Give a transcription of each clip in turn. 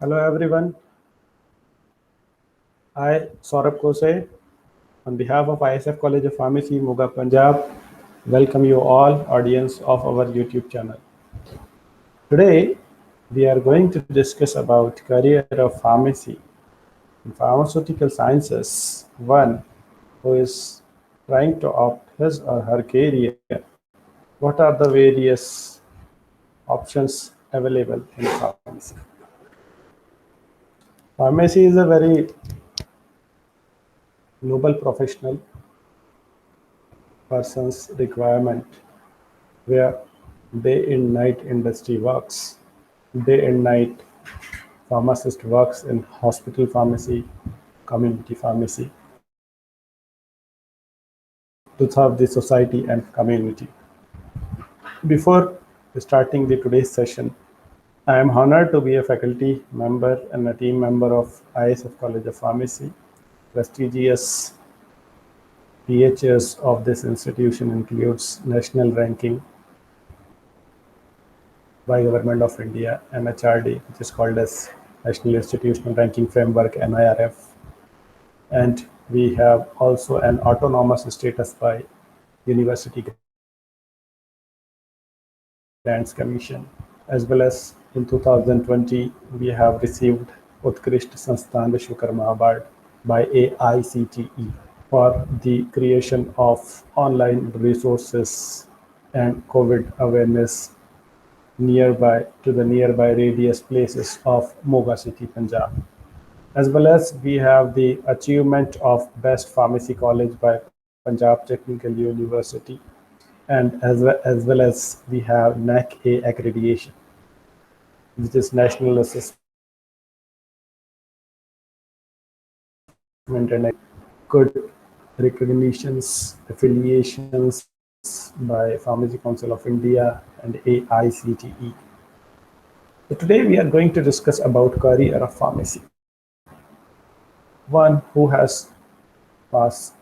Hello everyone, I Saurabh Kose on behalf of ISF College of Pharmacy, Moga, Punjab, welcome you all audience of our YouTube channel. Today we are going to discuss about career of pharmacy in pharmaceutical sciences. One who is trying to opt his or her career. What are the various options available in pharmacy? Pharmacy is a very noble professional person's requirement where day and night industry works. Day and night pharmacist works in hospital pharmacy, community pharmacy to serve the society and community. Before starting the today's session, I am honored to be a faculty member and a team member of ISF College of Pharmacy. Prestigious PHs of this institution includes national ranking by Government of India, MHRD, which is called as National Institutional Ranking Framework, NIRF. And we have also an autonomous status by University Grants Commission, as well as in 2020, we have received Utkrisht Sansthan Vishwakarma Award by AICTE for the creation of online resources and COVID awareness to the nearby radius places of Moga City, Punjab. As well as we have the achievement of Best Pharmacy College by Punjab Technical University, and as well as we have NAC-A accreditation, which is National Assessment and good recognitions, affiliations by Pharmacy Council of India and AICTE. So today we are going to discuss about career of pharmacy. One who has passed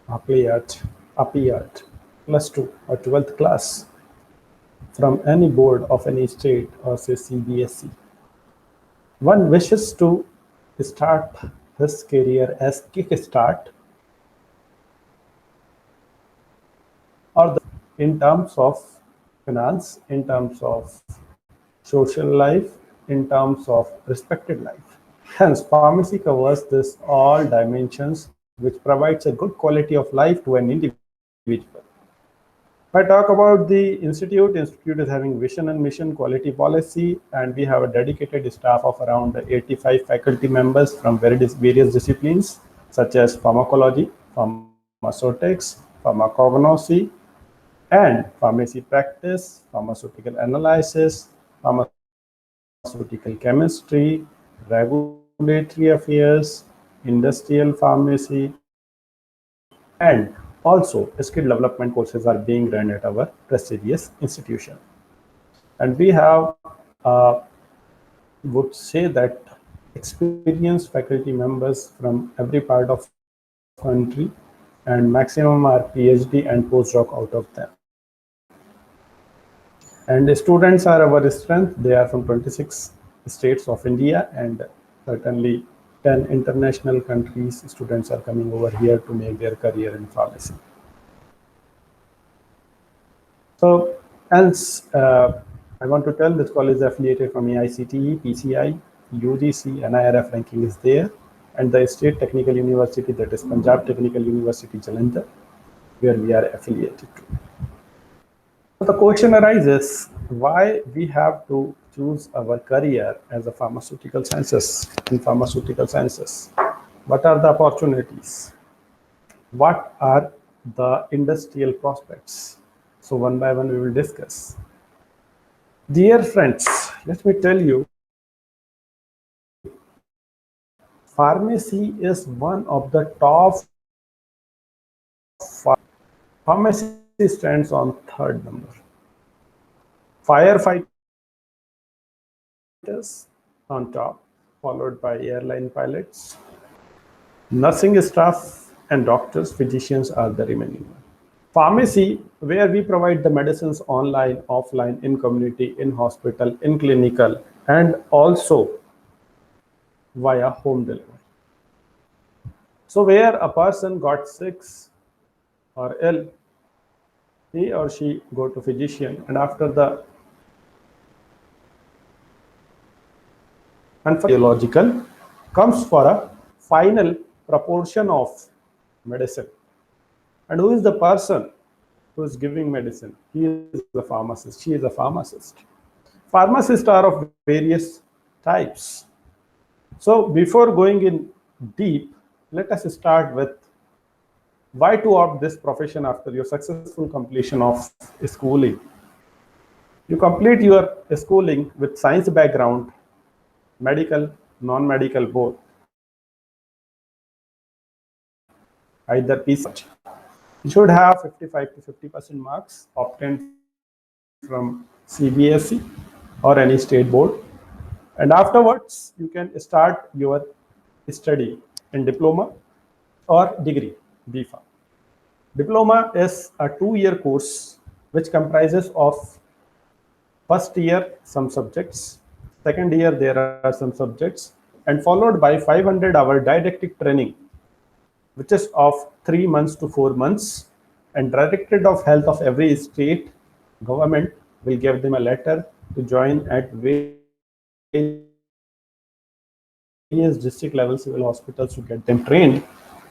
appeared plus 2 or 12th class from any board of any state or say CBSE. One wishes to start his career as kickstart or in terms of finance, in terms of social life, in terms of respected life. Hence, pharmacy covers this all dimensions, which provides a good quality of life to an individual. If I talk about the institute is having vision and mission, quality policy, and we have a dedicated staff of around 85 faculty members from various disciplines such as pharmacology, pharmaceutics, pharmacognosy, and pharmacy practice, pharmaceutical analysis, pharmaceutical chemistry, regulatory affairs, industrial pharmacy, and also skill development courses are being run at our prestigious institution. And we have, would say that experienced faculty members from every part of country, and maximum are PhD and postdoc out of them. And the students are our strength. They are from 26 states of India, and certainly 10 international countries. Students are coming over here to make their career in pharmacy. So, hence, I want to tell this college is affiliated from AICTE, PCI, UGC, NIRF ranking is there, and the state technical university, that is Punjab Technical University, Jalandhar, where we are affiliated to. So the question arises, why we have to choose our career as a pharmaceutical sciences, in pharmaceutical sciences? What are the opportunities? What are the industrial prospects? So one by one we will discuss. Dear friends, let me tell you, pharmacy is one of the top. Pharmacy stands on third number. Firefighters on top, followed by airline pilots. Nursing staff and doctors, physicians are the remaining one. Pharmacy, where we provide the medicines online, offline, in community, in hospital, in clinical, and also via home delivery. So where a person got sick or ill, he or she go to physician, and after the physiological comes for a final proportion of medicine. And who is the person who is giving medicine? He is a pharmacist. She is a pharmacist. Pharmacists are of various types. So before going in deep, let us start with why to opt this profession after your successful completion of schooling. You complete your schooling with science background, medical, non-medical both, either PC. You should have 55 to 50% marks obtained from CBSE or any state board. And afterwards, you can start your study in diploma or degree, BPharm. Diploma is a 2-year course which comprises of first year some subjects, second year there are some subjects, and followed by 500-hour didactic training, which is of 3 months to 4 months, and Directorate of Health of every state government will give them a letter to join at various district level civil hospitals to get them trained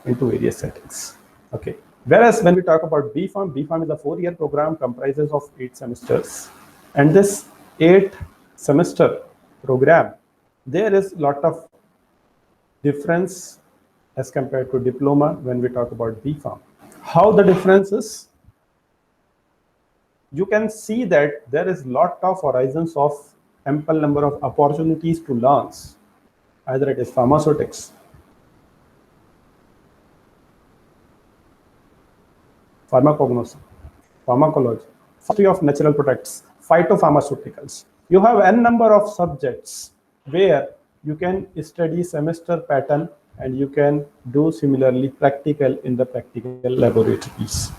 into various settings. Okay. Whereas when we talk about BPharm, BPharm is a 4-year program comprises of 8 semesters. And this 8-semester program, there is a lot of difference as compared to diploma when we talk about BPharm. How the difference is? You can see that there is lot of horizons of ample number of opportunities to learn. Either it is pharmaceutics, pharmacognosy, pharmacology, history of natural products, phytopharmaceuticals. You have n number of subjects where you can study semester pattern and you can do similarly practical in the practical laboratories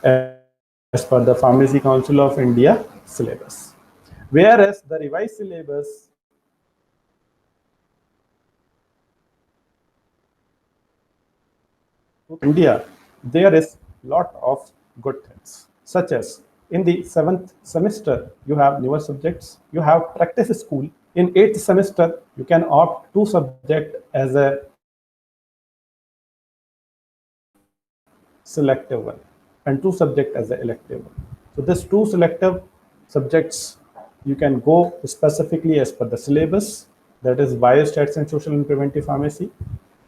as per the Pharmacy Council of India syllabus. Whereas the revised syllabus India, there is lot of good things, such as in the 7th semester, you have newer subjects, you have practice school. In 8th semester, you can opt 2 subjects as a selective one and 2 subjects as an elective one. So this 2 selective subjects, you can go specifically as per the syllabus, that is biostats and social and preventive pharmacy.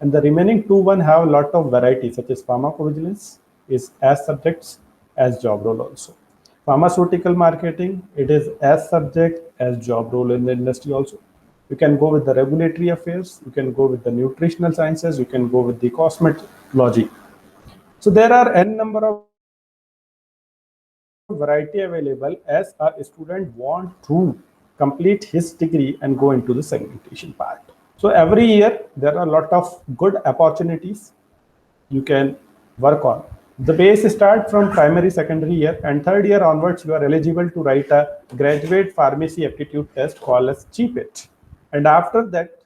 And the remaining 2 have a lot of variety, such as pharmacovigilance is as subjects as job role also. Pharmaceutical marketing, it is as subject as job role in the industry also. You can go with the regulatory affairs, you can go with the nutritional sciences, you can go with the cosmetology. So there are n number of variety available as a student want to complete his degree and go into the segmentation part. So every year there are a lot of good opportunities you can work on. The base start from primary, secondary year, and third year onwards you are eligible to write a graduate pharmacy aptitude test called as GPAT. And after that,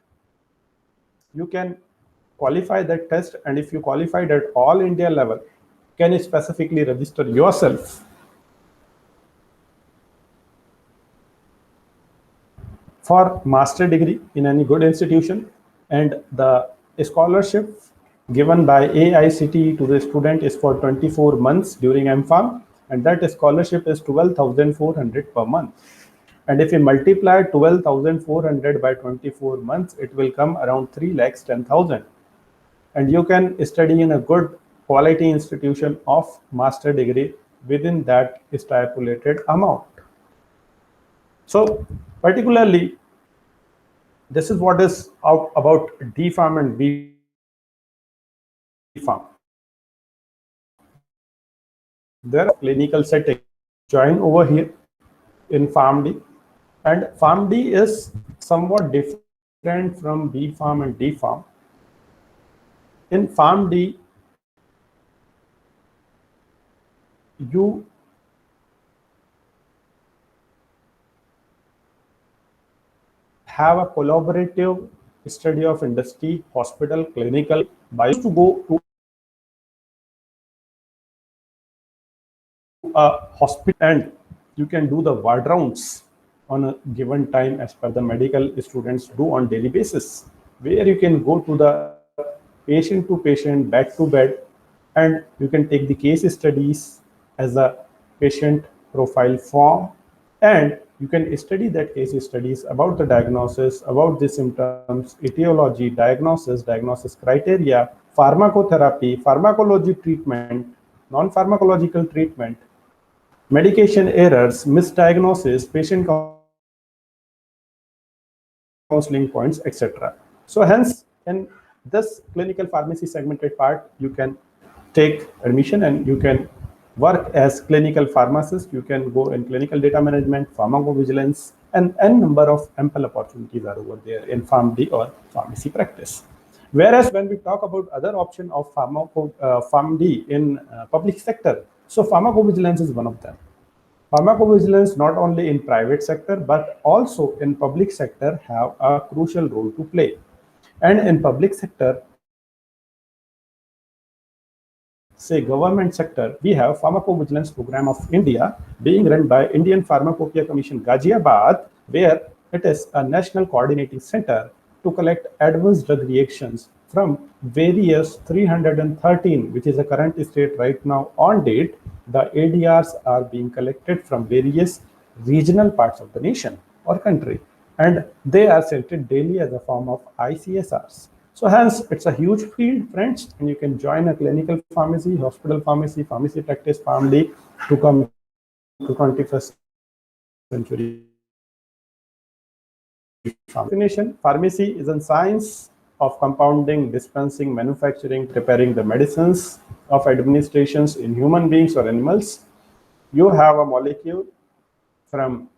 you can qualify that test, and if you qualified at all India level, can specifically register yourself for master degree in any good institution, and the scholarship given by AICTE to the student is for 24 months during MPharm, and that scholarship is 12,400 per month. And if you multiply 12,400 by 24 months, it will come around 3,10,000. And you can study in a good quality institution of master degree within that stipulated amount. So particularly, this is what is out about DPharm and BPharm. There are clinical setting. Join over here in PharmD, and PharmD is somewhat different from BPharm and DPharm. In PharmD, you have a collaborative study of industry, hospital, clinical, bio, to go to a hospital and you can do the ward rounds on a given time as per the medical students do on daily basis, where you can go to the patient to patient, bed to bed, and you can take the case studies as a patient profile form, and you can study that case studies about the diagnosis, about the symptoms, etiology, diagnosis criteria, pharmacotherapy, pharmacology treatment, non-pharmacological treatment, medication errors, misdiagnosis, patient counseling points, etc. So hence, in this clinical pharmacy segmented part, you can take admission and you can work as clinical pharmacist. You can go in clinical data management, pharmacovigilance, and n number of ample opportunities are over there in PharmD or pharmacy practice. Whereas when we talk about other option of PharmD in public sector, so pharmacovigilance is one of them. Pharmacovigilance, not only in private sector but also in public sector, have a crucial role to play. And in public sector, say government sector, we have Pharmacovigilance Program of India being run by Indian Pharmacopoeia Commission Ghaziabad, where it is a national coordinating center to collect adverse drug reactions from various 313, which is the current state right now on date. The ADRs are being collected from various regional parts of the nation or country, and they are selected daily as a form of ICSRs. So hence, it's a huge field, friends, and you can join a clinical pharmacy, hospital pharmacy, pharmacy practice, family to come to 21st century. Definition: pharmacy is a science of compounding, dispensing, manufacturing, preparing the medicines of administrations in human beings or animals. You have a molecule from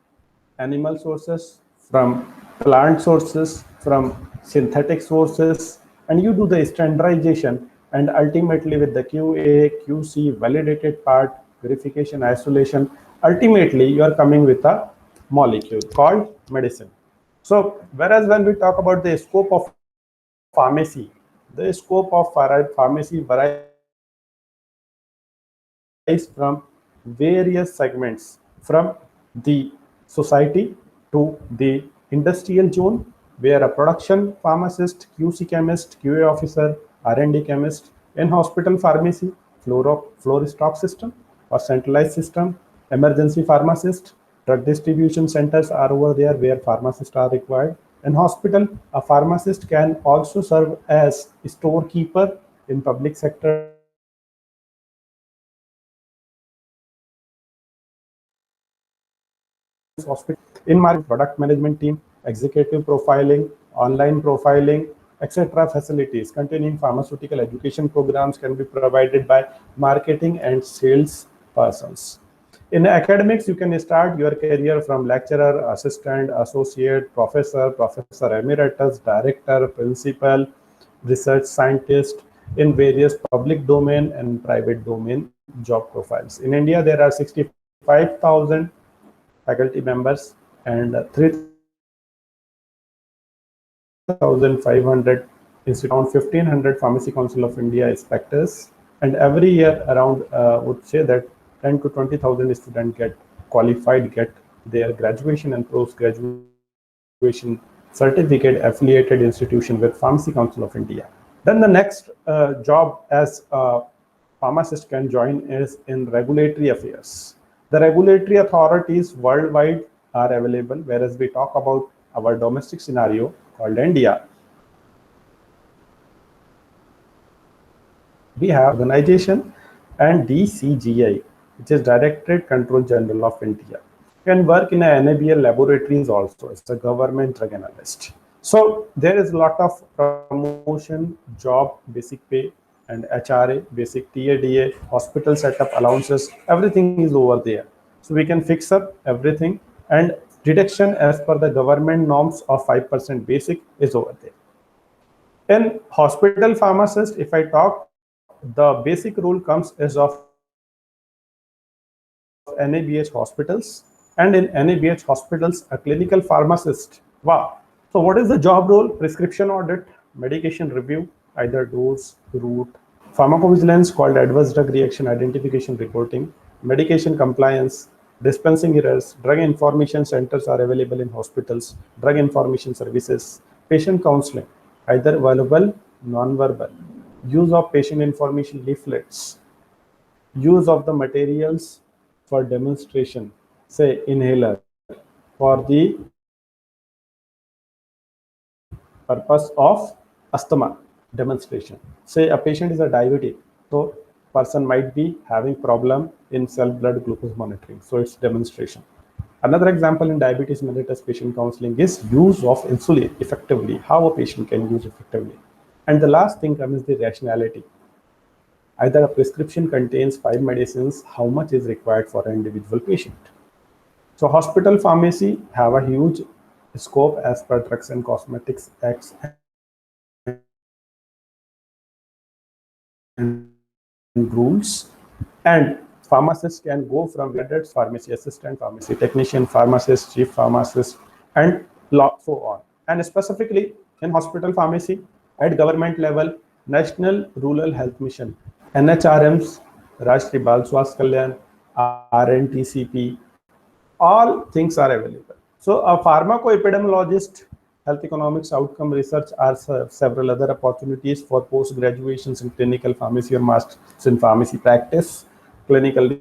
animal sources, from plant sources, from synthetic sources, and you do the standardization, and ultimately with the QA, QC, validated part, verification, isolation, ultimately you are coming with a molecule called medicine. So, whereas when we talk about the scope of pharmacy, the scope of pharmacy varies from various segments, from the society to the industrial zone, where a production pharmacist, QC chemist, QA officer, R&D chemist, in hospital pharmacy, floor stock system or centralized system, emergency pharmacist, drug distribution centers are over there where pharmacists are required. In hospital, a pharmacist can also serve as storekeeper. In public sector, hospital, in market product management team, executive profiling, online profiling, etc. facilities containing pharmaceutical education programs can be provided by marketing and sales persons. In academics, you can start your career from lecturer, assistant, associate, professor emeritus, director, principal, research scientist in various public domain and private domain job profiles. In India, there are 65,000 faculty members and 3,500 institute, around 1,500 Pharmacy Council of India inspectors, and every year around would say that 10 to 20,000 students get qualified, get their graduation and post-graduation certificate affiliated institution with Pharmacy Council of India. Then the next job as a pharmacist can join is in regulatory affairs. The regulatory authorities worldwide are available, whereas we talk about our domestic scenario called India. We have organization and DCGI, which is Directorate Control General of India. Can work in a NABL laboratories also. It's a government drug analyst. So there is a lot of promotion, job, basic pay, and HRA, basic TADA, hospital setup allowances, everything is over there. So we can fix up everything, and deduction as per the government norms of 5% basic is over there. In hospital pharmacist, if I talk, the basic rule comes as of NABH hospitals, and in NABH hospitals, a clinical pharmacist, wow, So what is the job role? Prescription audit, medication review, either dose, route, pharmacovigilance called adverse drug reaction identification reporting, medication compliance, dispensing errors, drug information centers are available in hospitals, drug information services, patient counseling, either verbal, non-verbal, use of patient information leaflets, use of the materials for demonstration, say inhaler, for the purpose of asthma demonstration. Say a patient is a diabetic, so person might be having problem in self blood glucose monitoring, so it's demonstration. Another example in diabetes mellitus patient counseling is use of insulin effectively, how a patient can use effectively. And the last thing comes the rationality. Either a prescription contains 5 medicines, how much is required for an individual patient. So hospital pharmacy have a huge scope as per Drugs and Cosmetics Acts and rules. And pharmacists can go from cadets, pharmacy assistant, pharmacy technician, pharmacist, chief pharmacist, and so on. And specifically in hospital pharmacy at government level, National Rural Health Mission, NHRMs, Rashtriya Bal Swasthya Kalyan, RNTCP, all things are available. So a pharmacoepidemiologist, health economics, outcome research are several other opportunities for post-graduations in clinical pharmacy or masters in pharmacy practice. Clinical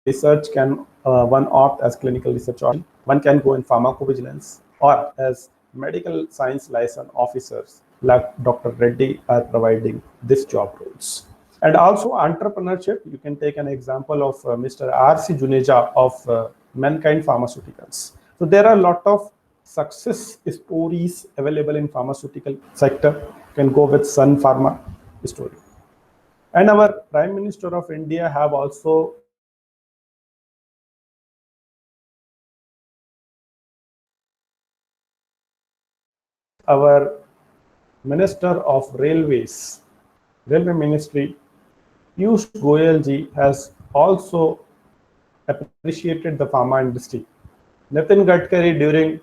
research can one opt as clinical research, or one can go in pharmacovigilance, or as medical science license officers like Dr. Reddy are providing this job roles. And also entrepreneurship, you can take an example of Mr. R.C. Juneja of Mankind Pharmaceuticals. So there are a lot of success stories available in pharmaceutical sector. You can go with Sun Pharma story. And our Prime Minister of India have also our Minister of Railways, Railway Ministry, Piyush Goyal ji has also appreciated the pharma industry. Nitin Gadkari, during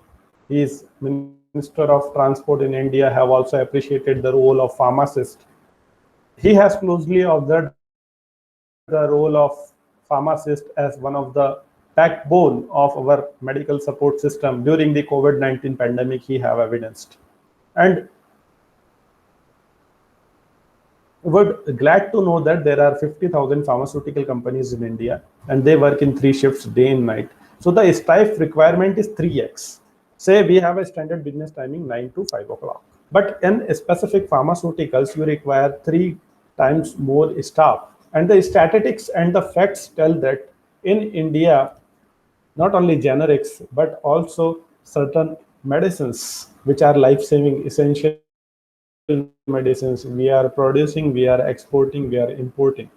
his Minister of Transport in India, have also appreciated the role of pharmacist. He has closely observed the role of pharmacist as one of the backbone of our medical support system during the COVID-19 pandemic. He have evidenced. And would glad to know that there are 50,000 pharmaceutical companies in India, and they work in 3 shifts, day and night. So the staff requirement is 3x. Say we have a standard business timing 9 to 5 o'clock, but in specific pharmaceuticals, you require 3 times more staff. And the statistics and the facts tell that in India, not only generics, but also certain medicines, which are life-saving, essential medicines, we are producing, we are exporting, we are importing.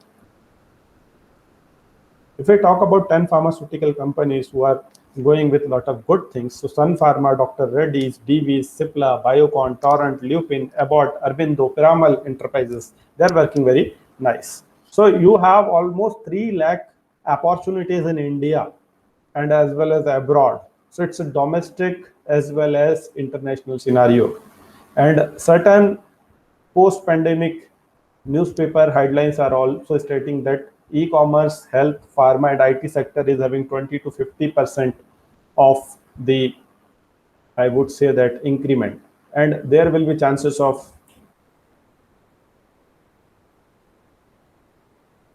If we talk about 10 pharmaceutical companies who are going with a lot of good things, so Sun Pharma, Dr. Reddy's, Divi's, Cipla, Biocon, Torrent, Lupin, Abbott, Arvindo, Piramal Enterprises, they're working very nice. So you have almost 3 lakh opportunities in India and as well as abroad. So it's a domestic as well as international scenario. And certain post-pandemic newspaper headlines are also stating that e-commerce, health, pharma, and IT sector is having 20 to 50% of the, I would say, that increment. And there will be chances of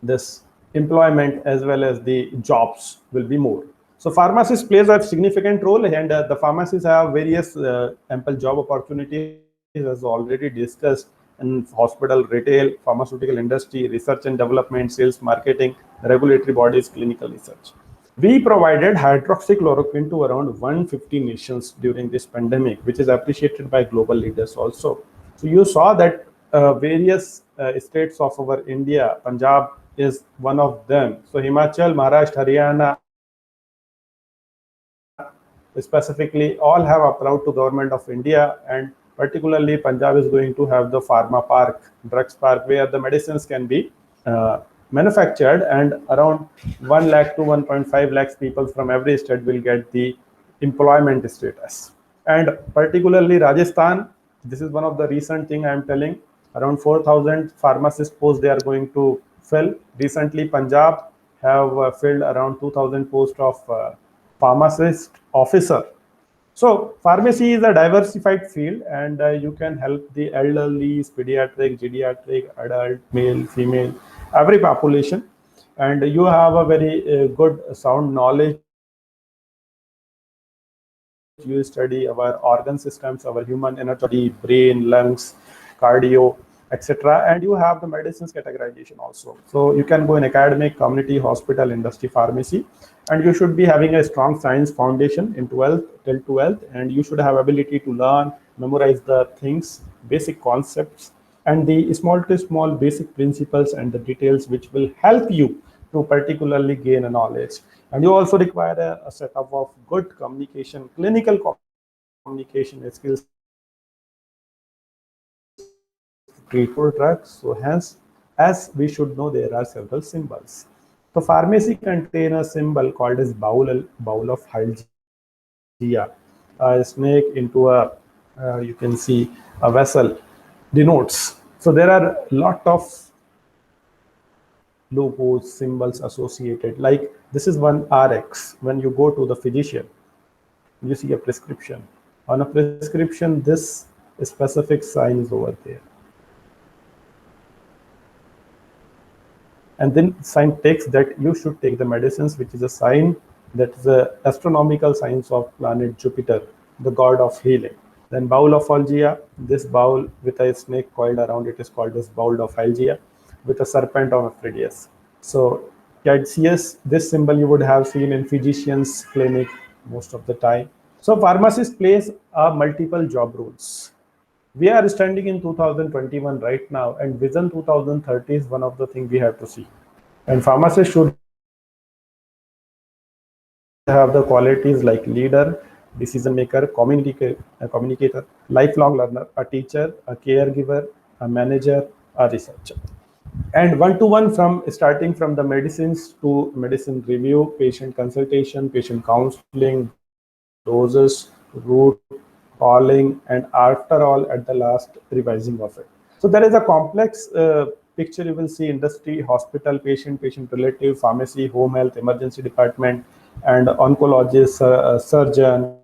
this employment as well as the jobs will be more. So pharmacists plays a significant role, and the pharmacies have various ample job opportunities as already discussed in hospital, retail, pharmaceutical industry, research and development, sales, marketing, regulatory bodies, clinical research. We provided hydroxychloroquine to around 150 nations during this pandemic, which is appreciated by global leaders also. So you saw that various states of our India, Punjab is one of them. So Himachal, Maharashtra, Haryana, specifically, all have approached to government of India, and particularly Punjab is going to have the pharma park, drugs park, where the medicines can be manufactured, and around 1 lakh to 1.5 lakhs people from every state will get the employment status. And particularly Rajasthan, this is one of the recent thing I am telling, around 4,000 pharmacist posts they are going to fill. Recently, Punjab have filled around 2,000 posts of pharmacist officer. So pharmacy is a diversified field, and you can help the elderly, pediatric, geriatric, adult, male, female, every population. And you have a very good sound knowledge. You study our organ systems, our human anatomy, brain, lungs, cardio, etc. And you have the medicines categorization also. So you can go in academic, community, hospital, industry, pharmacy, and you should be having a strong science foundation in 12th till 12th, and you should have ability to learn, memorize the things, basic concepts, and the small to small basic principles and the details which will help you to particularly gain a knowledge. And you also require a setup of good communication, clinical communication skills to treat drugs. So hence, as we should know, there are several symbols. So pharmacy contains a symbol called as bowl of Hygeia. A snake into a, you can see a vessel denotes. So there are a lot of logos, symbols associated. Like this is one RX. When you go to the physician, you see a prescription. On a prescription, this specific sign is over there. And then sign takes that you should take the medicines, which is a sign that is the astronomical signs of planet Jupiter, the god of healing. Then bowl of Hygeia, this bowl with a snake coiled around it is called as bowl of Hygeia, with a serpent of Aphrodite. So yes, this symbol you would have seen in physician's clinic most of the time. So pharmacist plays multiple job roles. We are standing in 2021 right now, and vision 2030 is one of the things we have to see. And pharmacists should have the qualities like leader, decision maker, communicator, lifelong learner, a teacher, a caregiver, a manager, a researcher. And one-to-one from starting from the medicines to medicine review, patient consultation, patient counseling, doses, route, calling, and after all, at the last, revising of it. So there is a complex picture you will see: industry, hospital, patient, patient relative, pharmacy, home health, emergency department, and oncologist, surgeon,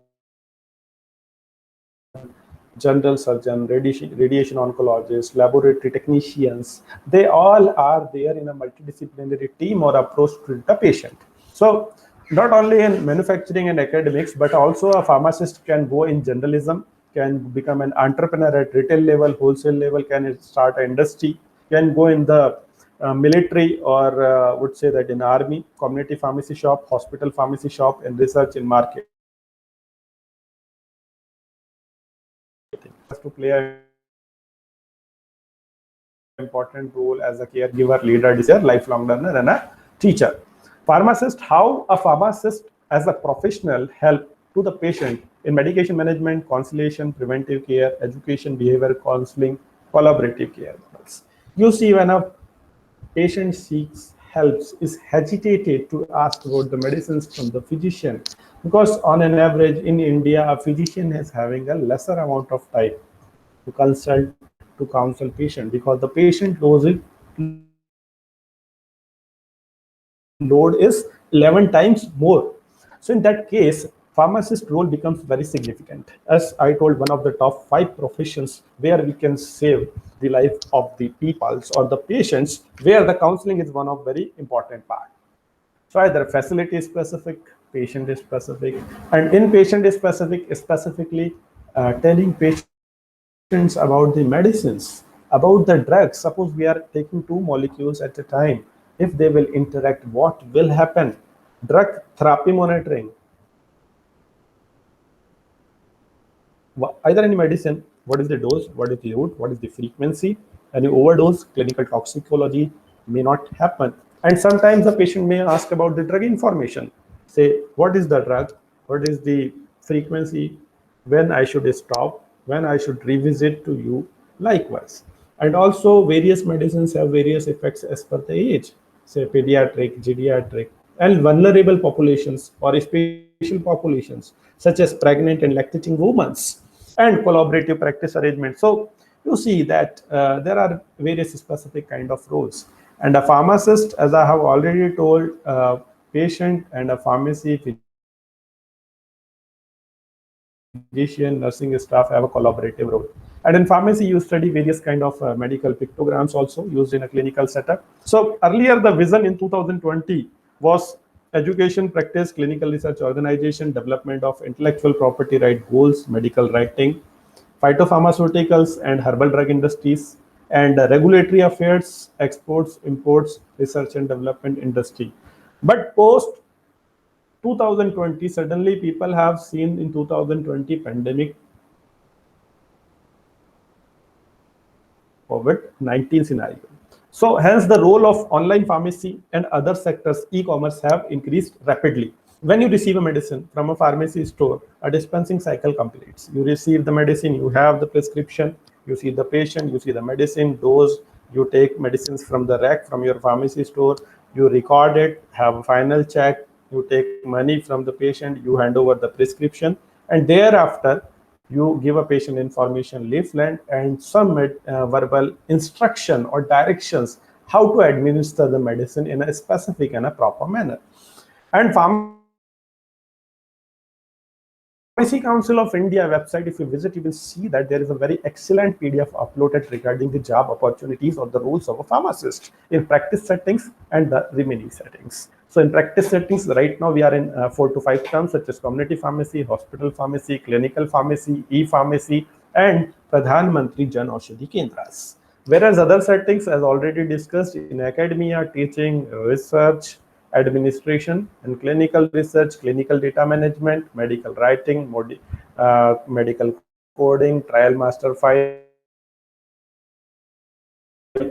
general surgeon, radiation oncologist, laboratory technicians. They all are there in a multidisciplinary team or approach to the patient. So not only in manufacturing and academics, but also a pharmacist can go in journalism, can become an entrepreneur at retail level, wholesale level, can start an industry, can go in the military, or would say that in army, community pharmacy shop, hospital pharmacy shop, and research in market. Has to play an important role as a caregiver, leader, decision, lifelong learner, and a teacher. Pharmacist, how a pharmacist as a professional help to the patient in medication management, consultation, preventive care, education, behavior counseling, collaborative care models. You see, when a patient seeks helps, is hesitated to ask about the medicines from the physician, because on an average in India, a physician is having a lesser amount of time to consult, to counsel patient, because the patient load is 11 times more. So in that case, pharmacist role becomes very significant. As I told, one of the top 5 professions where we can save the life of the peoples or the patients, where the counseling is one of very important part. So either facility specific, patient specific, and in patient specific, specifically telling patients about the medicines, about the drugs. Suppose we are taking 2 molecules at a time. If they will interact, what will happen? Drug therapy monitoring. Either any medicine, what is the dose, what is the route, what is the frequency? Any overdose, clinical toxicology may not happen. And sometimes the patient may ask about the drug information. Say, what is the drug? What is the frequency? When I should stop? When I should revisit to you? Likewise. And also various medicines have various effects as per the age. Say pediatric, geriatric, and vulnerable populations, or especially patient populations, such as pregnant and lactating women, and collaborative practice arrangements. So you see that there are various specific kind of roles. And a pharmacist, as I have already told, patient and a pharmacy, physician, nursing staff have a collaborative role. And in pharmacy, you study various kind of medical pictograms also used in a clinical setup. So earlier, the vision in 2020 was education, practice, clinical research organization, development of intellectual property right goals, medical writing, phytopharmaceuticals and herbal drug industries, and regulatory affairs, exports, imports, research and development industry. But post 2020, suddenly people have seen in 2020 pandemic COVID-19 scenario. So hence the role of online pharmacy and other sectors, e-commerce, have increased rapidly. When you receive a medicine from a pharmacy store, a dispensing cycle completes. You receive the medicine, you have the prescription, you see the patient, you see the medicine dose, you take medicines from the rack from your pharmacy store, you record it, have a final check, you take money from the patient, you hand over the prescription, and thereafter you give a patient information leaflet and some verbal instruction or directions how to administer the medicine in a specific and a proper manner. And Pharmacy Council of India website, if you visit, you will see that there is a very excellent PDF uploaded regarding the job opportunities or the roles of a pharmacist in practice settings and the remaining settings. So in practice settings, right now we are in 4 to 5 terms such as community pharmacy, hospital pharmacy, clinical pharmacy, e-pharmacy, and Pradhan Mantri Jan Aushadhi Kendras. Whereas other settings, as already discussed, in academia, teaching, research, administration, and clinical research, clinical data management, medical writing, medical coding, trial master file,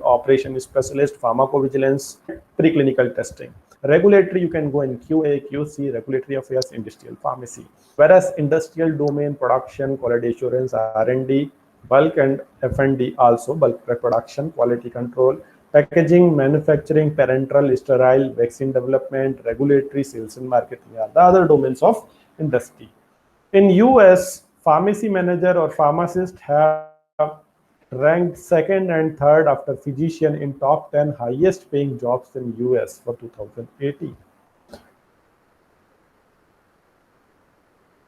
operation specialist, pharmacovigilance, and preclinical testing. Regulatory, you can go in QA, QC, regulatory affairs, industrial pharmacy. Whereas industrial domain, production, quality assurance, R&D, bulk and F&D, also bulk production, quality control, packaging, manufacturing, parenteral, sterile, vaccine development, regulatory, sales and marketing are the other domains of industry. In US, pharmacy manager or pharmacist have ranked second and third after physician in top 10 highest paying jobs in US for 2018.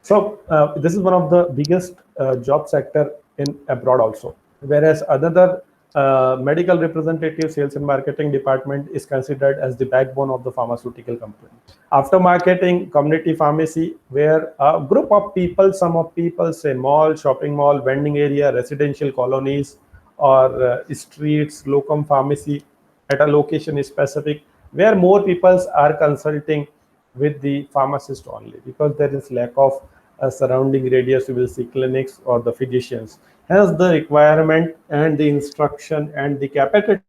So this is one of the biggest job sector in abroad also. Whereas another medical representative, sales and marketing department is considered as the backbone of the pharmaceutical company. After marketing, community pharmacy, where a group of people, some of people say mall, shopping mall, vending area, residential colonies, or streets, locum pharmacy at a location specific, where more people are consulting with the pharmacist only, because there is lack of surrounding radius, you will see clinics or the physicians. Hence the requirement and the instruction and the capacitative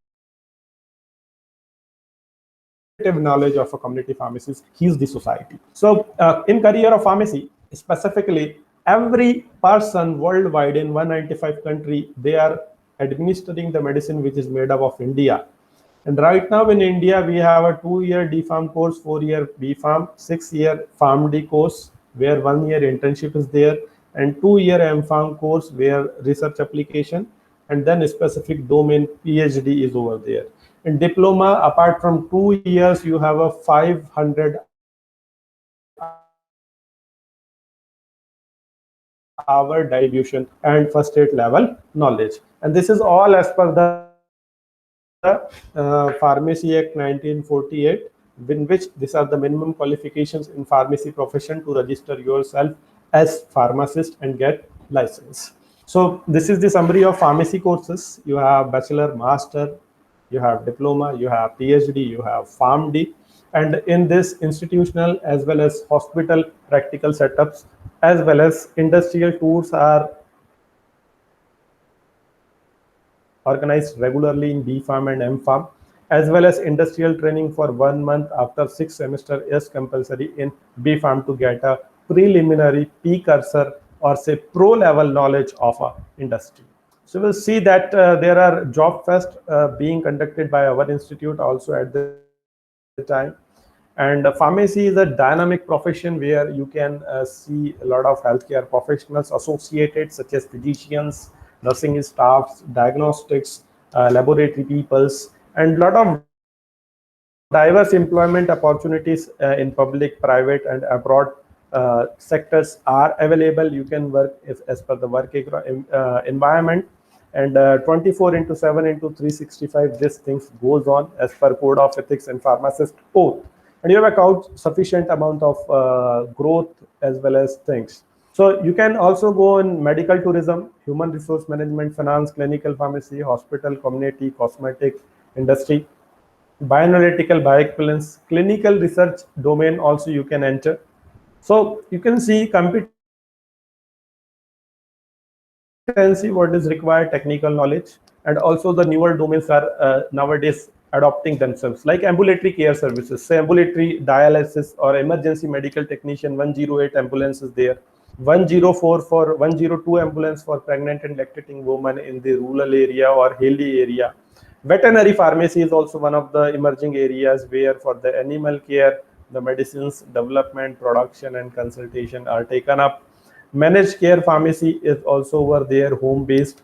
knowledge of a community pharmacist heals the society. So in career of pharmacy specifically, every person worldwide in 195 country, they are administering the medicine which is made up of India. And right now in India, we have a 2-year DPharm course, 4-year BPharm, 6-year PharmD course, where 1 year internship is there, and 2-year MPharm course where research application, and then a specific domain PhD is over there. In diploma, apart from 2 years, you have a 500 hour distribution and first aid level knowledge. And this is all as per the Pharmacy Act 1948, in which these are the minimum qualifications in pharmacy profession to register yourself as pharmacist and get license. So this is the summary of pharmacy courses. You have bachelor, master, you have diploma, you have PhD, you have PharmD. And in this institutional as well as hospital practical setups, as well as industrial tours are organized regularly in BPharm and MPharm, as well as industrial training for 1 month after 6 semester is compulsory in BPharm to get a preliminary precursor or say pro level knowledge of a industry. So we'll see that there are job fest being conducted by our institute also at the time. And And pharmacy is a dynamic profession where you can see a lot of healthcare professionals associated, such as physicians, nursing staffs, diagnostics, laboratory peoples, and a lot of diverse employment opportunities in public, private, and abroad sectors are available. You can work as per the work environment, and 24 into 7 into 365 this things goes on as per code of ethics and pharmacist oath, and you have account sufficient amount of growth as well as things. So you can also go in medical tourism, human resource management, finance, clinical pharmacy, hospital, community, cosmetic industry, bioanalytical, bioequivalence, clinical research domain also you can enter. So you can see competency, what is required, technical knowledge, and also the newer domains are nowadays adopting themselves, like ambulatory care services, say ambulatory dialysis or emergency medical technician. 108 ambulance is there, 104 for 102 ambulance for pregnant and lactating women in the rural area or hilly area. Veterinary pharmacy is also one of the emerging areas where for the animal care, the medicines development, production, and consultation are taken up. Managed care pharmacy is also over there, home based.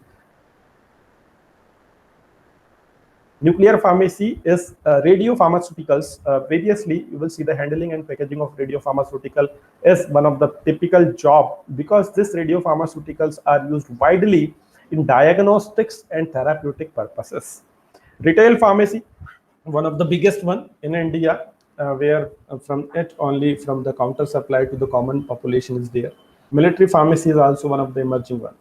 Nuclear pharmacy is radiopharmaceuticals. Variously, you will see the handling and packaging of radiopharmaceutical is one of the typical job, because these radiopharmaceuticals are used widely in diagnostics and therapeutic purposes. Retail pharmacy, one of the biggest one in India, where from it only from the counter supply to the common population is there. Military pharmacy is also one of the emerging one.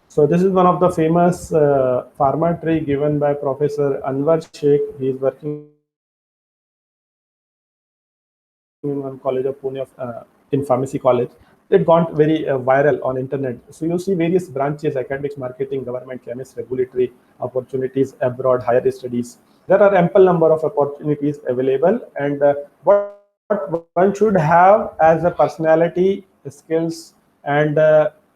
So this is one of the famous pharma tree given by Professor Anwar Sheikh. He is working in one college of Pune, in pharmacy college. It got very viral on internet. So you see various branches: academics, marketing, government, chemist, regulatory opportunities, abroad, higher studies. There are ample number of opportunities available, and what one should have as a personality, skills, and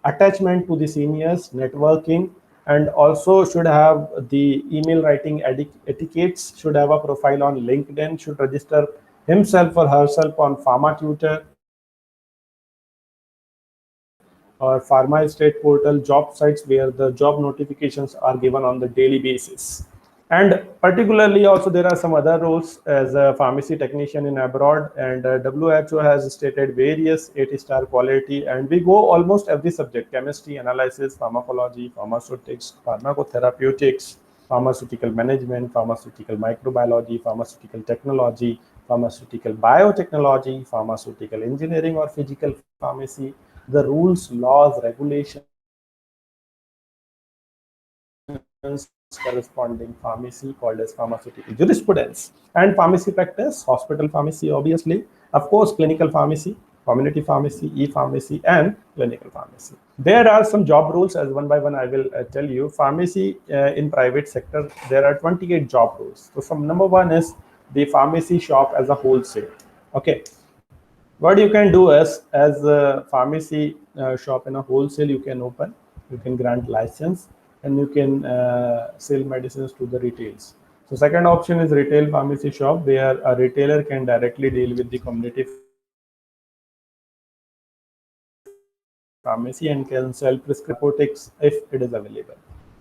attachment to the seniors, networking, and also should have the email writing etiquettes, should have a profile on LinkedIn, should register himself or herself on Pharma Tutor or Pharma State Portal, job sites where the job notifications are given on the daily basis. And particularly also there are some other roles as a pharmacy technician in abroad, and WHO has stated various 8-star quality, and we go almost every subject: chemistry, analysis, pharmacology, pharmaceutics, pharmacotherapeutics, pharmaceutical management, pharmaceutical microbiology, pharmaceutical technology, pharmaceutical biotechnology, pharmaceutical engineering or physical pharmacy. The rules, laws, regulations corresponding pharmacy called as pharmaceutical jurisprudence, and pharmacy practice, hospital pharmacy, obviously, of course, clinical pharmacy, community pharmacy, e-pharmacy, and clinical pharmacy. There are some job roles, as one by one I will tell you. Pharmacy in private sector, there are 28 job roles. So some number one is the pharmacy shop as a wholesale. Okay, what you can do is, as a pharmacy shop in a wholesale, you can open, you can grant license, and you can sell medicines to the retails. So second option is retail pharmacy shop, where a retailer can directly deal with the community pharmacy and can sell prescriptives if it is available.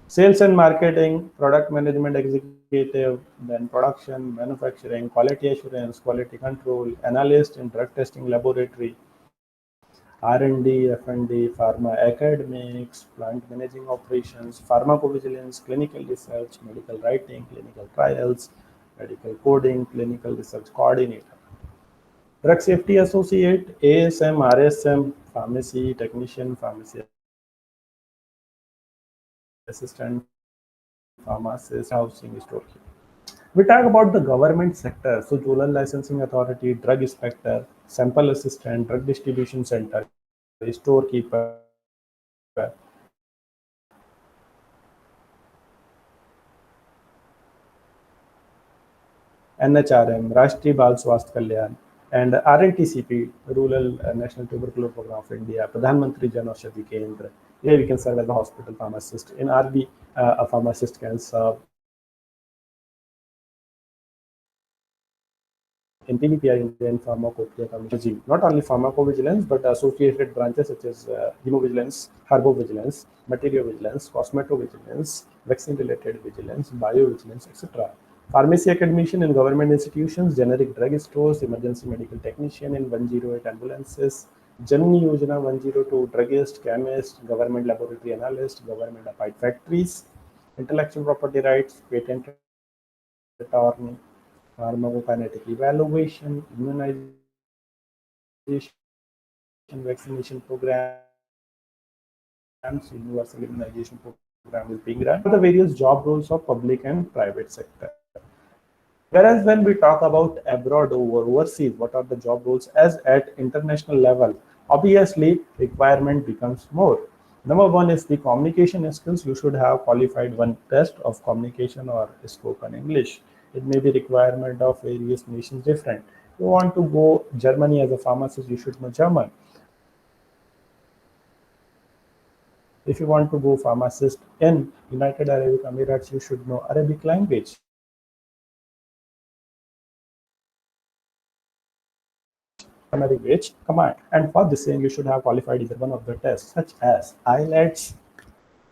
Sales and marketing, product management executive, then production, manufacturing, quality assurance, quality control, analyst in drug testing laboratory, R&D, F&D, pharma academics, plant managing operations, pharmacovigilance, clinical research, medical writing, clinical trials, medical coding, clinical research coordinator. Drug safety associate, ASM, RSM, pharmacy technician, pharmacy assistant, pharmacist, housing, storekeeper. We talk about the government sector. So Zonal Licensing Authority, drug inspector, sample assistant, drug distribution center, storekeeper, NHRM, Rashtriya Bal Swasth Kalyan, and RNTCP, Rural National Tuberculosis Program of India, Pradhan Mantri Jan Aushadhi Kendra. Here we can serve as a hospital pharmacist. In RB, a pharmacist can serve in PVPI, Indian Pharmacopoeia Commission, not only pharmacovigilance, but associated branches such as hemovigilance, herbovigilance, materiovigilance, cosmetovigilance, vaccine-related vigilance, biovigilance, etc. Pharmacy academician in government institutions, generic drug stores, emergency medical technician in 108 ambulances, Janani Yojana 102, druggist, chemist, government laboratory analyst, government applied factories, intellectual property rights, patent attorney, pharmacokinetic evaluation, immunization, vaccination programs, universal immunization program is being run. The various job roles of public and private sector. Whereas when we talk about abroad or overseas, what are the job roles as at international level? Obviously, requirement becomes more. Number one is the communication skills. You should have qualified one test of communication or spoken English. It may be requirement of various nations different. You want to go Germany as a pharmacist, you should know German. If you want to go pharmacist in United Arab Emirates, you should know Arabic language. Primary wage command. And for the same, you should have qualified either one of the tests, such as IELTS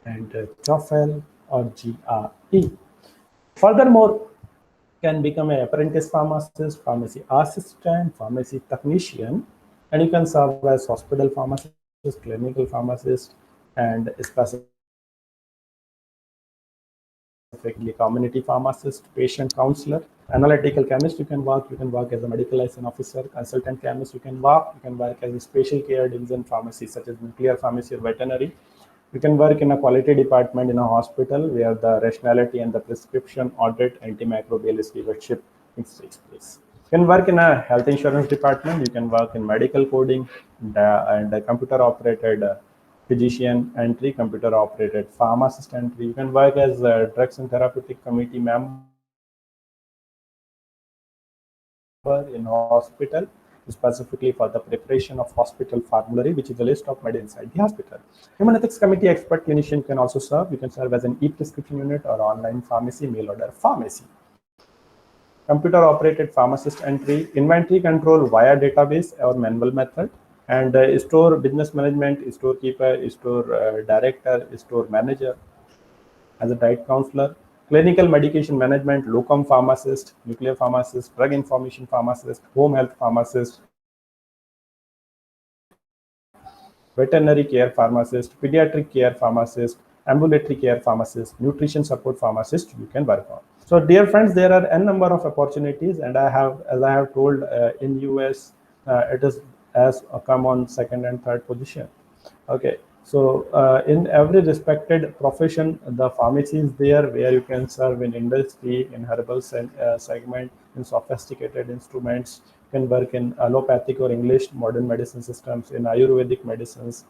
and TOEFL or GRE. Furthermore, can become an apprentice pharmacist, pharmacy assistant, pharmacy technician, and you can serve as hospital pharmacist, clinical pharmacist, and specifically community pharmacist, patient counselor, analytical chemist. You can work as a medical license officer, consultant chemist. You can work as a special care division pharmacy, such as nuclear pharmacy or veterinary. You can work in a quality department in a hospital where the rationality and the prescription audit, antimicrobial stewardship takes place. You can work in a health insurance department. You can work in medical coding and computer operated physician entry, computer operated pharmacist entry. You can work as a drugs and therapeutic committee member in hospital, specifically for the preparation of hospital formulary, which is a list of medicines inside the hospital. Human ethics committee expert clinician can also serve. You can serve as an e-prescription unit or online pharmacy, mail order pharmacy. Computer operated pharmacist entry, inventory control via database or manual method, and store business management, storekeeper, store director, store manager as a diet counselor, clinical medication management, locum pharmacist, nuclear pharmacist, drug information pharmacist, home health pharmacist, veterinary care pharmacist, pediatric care pharmacist, ambulatory care pharmacist, nutrition support pharmacist you can work on. So dear friends, there are n number of opportunities, and as I have told, in US it is as come on second and third position. Okay, so in every respected profession, the pharmacy is there where you can serve in industry, in herbal segment, in sophisticated instruments. You can work in allopathic or English modern medicine systems, in Ayurvedic medicines,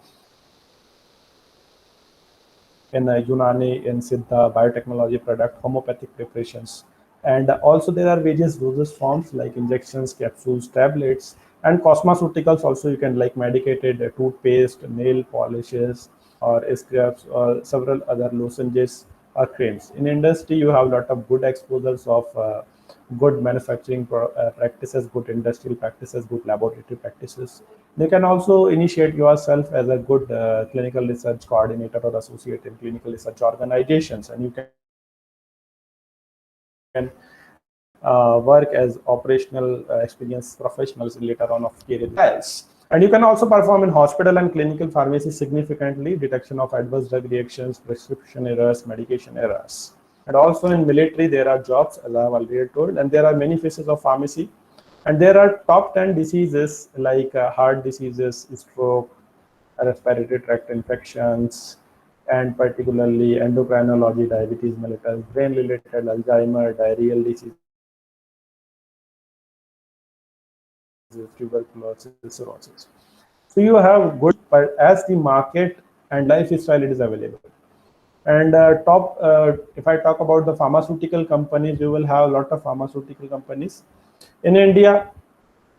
in Unani, in Siddha, biotechnology product, homeopathic preparations. And also there are various dosage forms like injections, capsules, tablets, and cosmeceuticals also. You can like medicated toothpaste, nail polishes, or scrubs, or several other lozenges or creams. In industry, you have a lot of good exposures of good manufacturing practices, good industrial practices, good laboratory practices. You can also initiate yourself as a good clinical research coordinator or associate in clinical research organizations, and you can work as operational experience professionals later on of career trials. And you can also perform in hospital and clinical pharmacy significantly, detection of adverse drug reactions, prescription errors, medication errors. And also in military, there are jobs, as I have already told, and there are many phases of pharmacy. And there are top 10 diseases like heart diseases, stroke, respiratory tract infections, and particularly endocrinology, diabetes mellitus, brain-related Alzheimer, diarrheal disease, tuberculosis, cirrhosis. So you have good, but as the market and lifestyle, it is available. And if I talk about the pharmaceutical companies, you will have a lot of pharmaceutical companies. In India,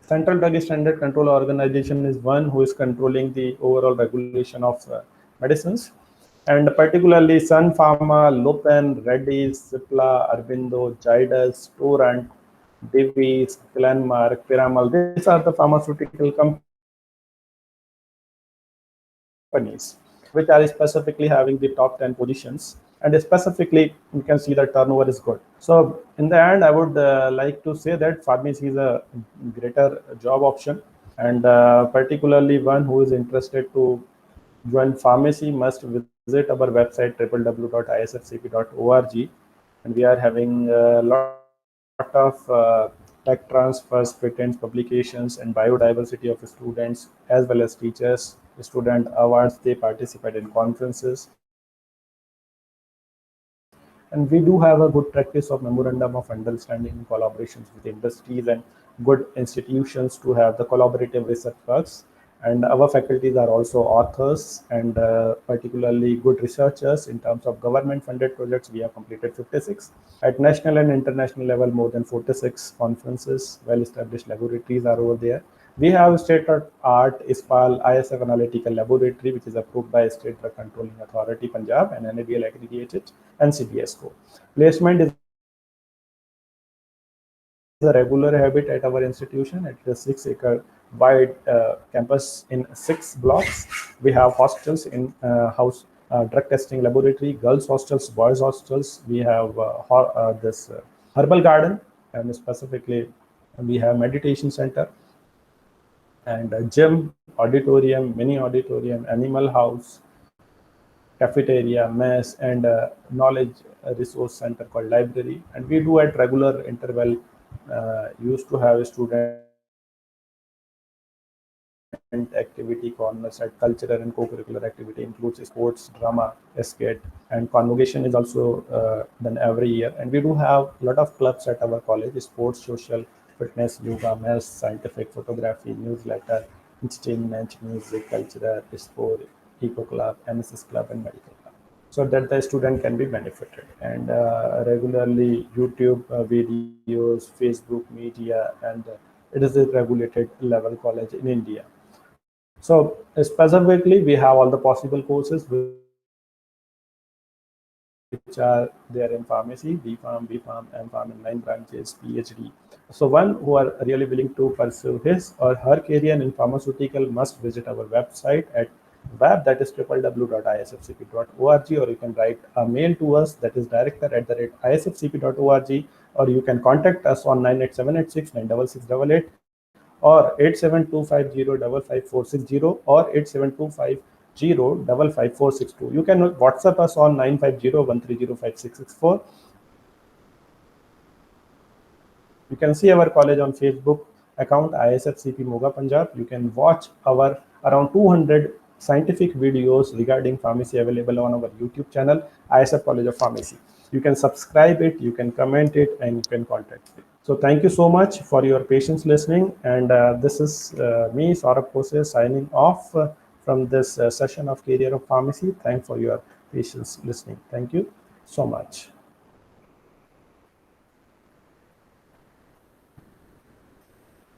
Central Drug Standard Control Organization is one who is controlling the overall regulation of medicines. And particularly Sun Pharma, Lupin, Reddy's, Cipla, Arvindo, Zydus, Torrent, Divi's, Glenmark, Piramal. These are the pharmaceutical companies which are specifically having the top 10 positions, and specifically you can see the turnover is good. So in the end, I would like to say that pharmacy is a greater job option, and particularly one who is interested to join pharmacy must visit our website www.isfcp.org, and we are having a lot of tech transfers, patents, publications, and biodiversity of students as well as teachers, student awards. They participate in conferences, and we do have a good practice of memorandum of understanding, collaborations with industries, and good institutions to have the collaborative research works. And our faculties are also authors and particularly good researchers. In terms of government funded projects, we have completed 56. At national and international level, more than 46 conferences. Well established laboratories are over there. We have state of art ISPAL ISF analytical laboratory, which is approved by State Drug Controlling Authority Punjab and NABL accredited, and CBSCO. Placement is a regular habit at our institution. It is a 6-acre wide campus in 6 blocks. We have hostels in house drug testing laboratory, girls hostels, boys hostels. We have this herbal garden, and specifically we have meditation center and a gym, auditorium, mini auditorium, animal house, cafeteria, mess, and a knowledge resource center called library. And we do at regular interval used to have student activity corners at cultural and co-curricular activity, includes sports, drama, skate, and convocation is also done every year. And we do have a lot of clubs at our college: sports, social, fitness, yoga, maths, scientific, photography, newsletter, entertainment, music, culture, sport, eco club, NSS club, and medical club, so that the student can be benefited. And regularly YouTube videos, Facebook media, and it is a regulated level college in India. So specifically, we have all the possible courses which are there in pharmacy: D Pharm, B Pharm, M Pharm in 9 branches, PhD. So one who are really willing to pursue his or her career in pharmaceutical must visit our website at web, that is www.isfcp.org, or you can write a mail to us, that is director@isfcp.org, or you can contact us on 98786 96688, or 8725055460, or 8725055462. You can WhatsApp us on 95013056664. You can see our college on Facebook account ISFCP Moga Punjab. You can watch our around 200 scientific videos regarding pharmacy available on our YouTube channel, ISF College of Pharmacy. You can subscribe it, you can comment it, and you can contact it. So thank you so much for your patience listening. And this is me, Saurabh Kose, signing off from this session of Career of Pharmacy. Thanks for your patience listening. Thank you so much.